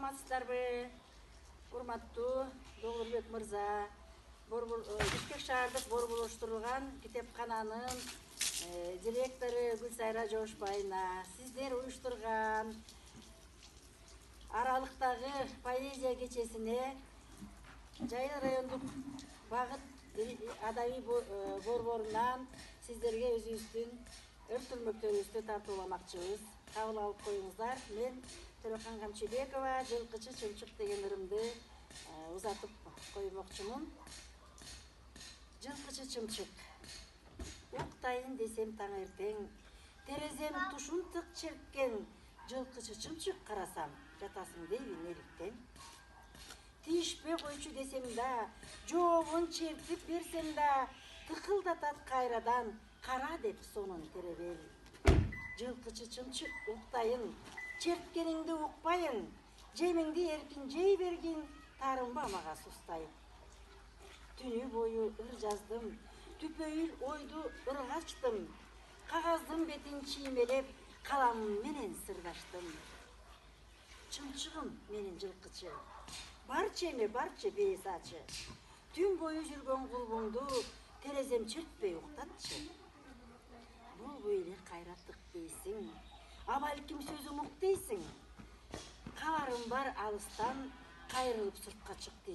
саламатсыздарбы? Урматтуу Долурбек мырза, Бишкек шаардык Борбор уюштурулган китепкананын директору Гүлсайра Жошбайна, сиздер уюштурган аралыктагы поэзия кечесине Жайыл райондук багыт адабий борборунан сиздерге өзүбүздүн өртүлмөктөрүбүздү тартууламакчыбыз. Кабыл алып коюңуздар. Мен Төлөкан Камчыбекова жылкычы чымчык деген ырымды узатып коймокчумун. Жылкычы чымчык. Уктайын десем таң эртең, терезем тушунтук черккен, жылкычы чымчык карасам, жатасың дейби неликтен. Тийишпей койчу десем да, жообун чертип берсем да, тыкылдатат кайрадан, кара деп сонун теребел. Жылкычы чымчык уктайын, черткениңди укпайын, жемиңди эркин жей бергин, тарынба мага сустай. Түнү бою ыр жаздым, түпөйүл ойду ыргачтым, кагаздын бетин чиймелеп, каламым менен сырдаштым. Чымчыгым менин жылкычы, барчы эме барчы бейис ачы, түн бою жүргөн кулбуңду терезем чертпей уктатчы. Бул эле кайраттык дейсиң, а балким сөзүм ук дейсиң, кабарым бар алыстан, кайрылып сыртка чык дейсиң.